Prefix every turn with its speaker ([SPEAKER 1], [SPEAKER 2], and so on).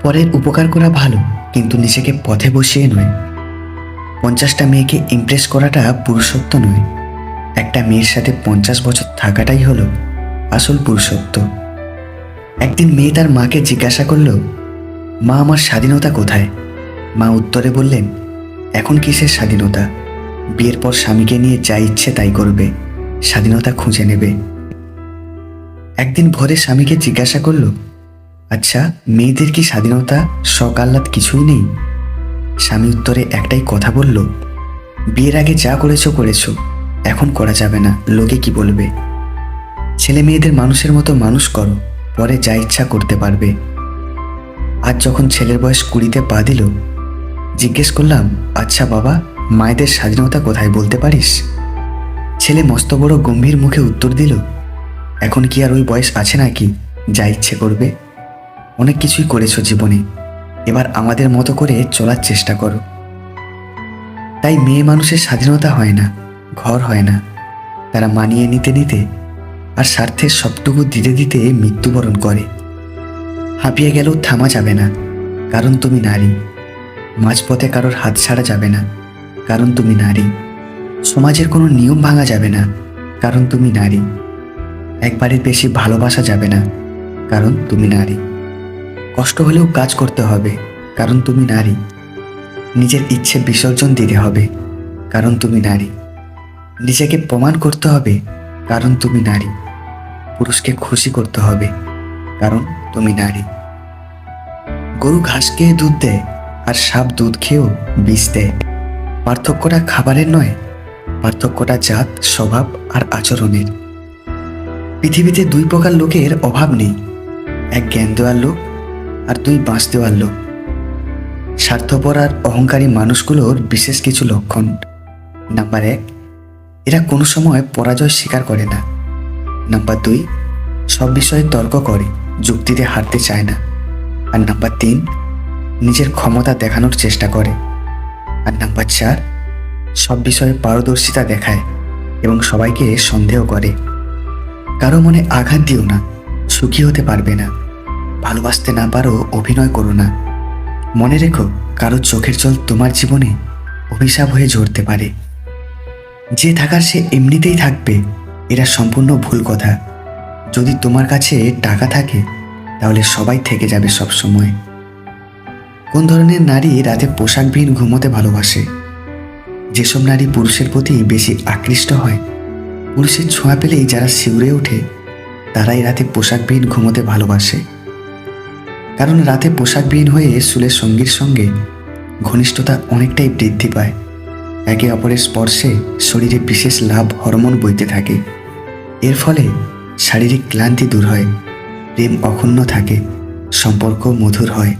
[SPEAKER 1] পরের উপকার করা ভালো, কিন্তু নিজেকে পথে বসিয়ে নয়। 50টা মেয়েকে ইমপ্রেস করাটা পুরুষত্ব নয়। একটা মেয়ের সাথে 50 বছর থাকাটাই হলো আসল পুরুষত্ব। একদিন মেয়ে তার মাকে জিজ্ঞাসা করলো, মা, আমার স্বাধীনতা কোথায়? মা উত্তরে বললেন, এখন কিসের স্বাধীনতা? বিয়ের পর স্বামীকে নিয়ে যা ইচ্ছে তাই করবে, স্বাধীনতা খুঁজে নেবে। একদিন ভোরে স্বামীকে জিজ্ঞাসা করলো, আচ্ছা, মেয়েদের কি স্বাধীনতা, শখ আহ্লাদ কিছুই নেই? স্বামী উত্তরে একটাই কথা বলল, বিয়ের আগে যা করেছো করেছো, এখন করা যাবে না, লোকে কি বলবে? ছেলে মেয়েদের মানুষের মতো মানুষ করো, পরে যা ইচ্ছা করতে পারবে। আজ যখন ছেলের বয়স 20-তে পা দিল, জিজ্ঞেস করলাম, আচ্ছা বাবা, মায়েদের স্বাধীনতা কোথায় বলতে পারিস? ছেলে মস্ত বড় গম্ভীর মুখে উত্তর দিল, এখন কি আর ওই বয়স আছে নাকি যা ইচ্ছে করবে? অনেক কিছুই করেছো জীবনে, এবার আমাদের মতো করে চলার চেষ্টা করো। তাই মেয়ে মানুষের স্বাধীনতা হয় না, ঘর হয় না। তারা মানিয়ে নিতে নিতে আর স্বার্থের সবটুকু দিতে দিতে মৃত্যুবরণ করে। হাঁপিয়ে গেলেও থামা যাবে না, কারণ তুমি নারী। মাঝপথে কারোর হাত ছাড়া যাবে না, কারণ তুমি নারী। সমাজের কোনো নিয়ম ভাঙা যাবে না, কারণ তুমি নারী। একবারের বেশি ভালোবাসা যাবে না, কারণ তুমি নারী। কষ্ট হলেও কাজ করতে হবে, কারণ তুমি নারী। নিজের ইচ্ছে বিসর্জন দিতে হবে, কারণ তুমি নারী। নিজেকে প্রমাণ করতে হবে, কারণ তুমি নারী। পুরুষকে খুশি করতে হবে, কারণ তুমি নারী। গরু ঘাস খেয়ে দুধ দেয়, আর সাপ দুধ খেয়েও বিষ দেয়। পার্থক্যটা খাবারের নয়, পার্থক্যটা জাত, স্বভাব আর আচরণের। পৃথিবীতে 2 প্রকার লোকের অভাব নেই, এক জ্ঞান দেওয়ার লোক আর 2 বাঁশ দেওয়ার লোক। স্বার্থপর আর অহংকারী মানুষগুলোর বিশেষ কিছু লক্ষণ। নাম্বার 1, এরা কোনো সময় পরাজয় স্বীকার করে না। নাম্বার 2, সব বিষয়ে তর্ক করে, যুক্তিতে হারতে চায় না। আর নাম্বার 3, নিজের ক্ষমতা দেখানোর চেষ্টা করে। আর নাম্বার 4, সব বিষয়ে পারদর্শিতা দেখায় এবং সবাইকে সন্দেহ করে। কারো মনে আঘাত দিও না, সুখী হতে পারবে না। ভালোবাসতে না পারো, অভিনয় করো না। মনে রেখো, কারো চোখের জল তোমার জীবনে অভিশাপ হয়ে ঝরতে পারে। যে থাকার সে এমনিতেই থাকবে, এরা সম্পূর্ণ ভুল কথা। যদি তোমার কাছে টাকা থাকে, তাহলে সবাই থেকে যাবে সব সময়। কোন ধরনের নারী রাতে পোশাকবিহীন ঘুমোতে ভালোবাসে? যেসব নারী পুরুষের প্রতি বেশি আকৃষ্ট হয়, পুরুষের ছোঁয়া পেলেই যারা শিউরে ওঠে, তারাই রাতে পোশাকবিহীন ঘুমোতে ভালোবাসে। কারণ রাতে পোশাকবিহীন হয়ে শুলে সঙ্গীর সঙ্গে ঘনিষ্ঠতা অনেকটাই বৃদ্ধি পায়। একে অপরের স্পর্শে শরীরে বিশেষ লাভ হরমোন বইতে থাকে। এর ফলে শারীরিক ক্লান্তি দূর হয়, প্রেম অক্ষুণ্ণ থাকে, সম্পর্ক মধুর হয়।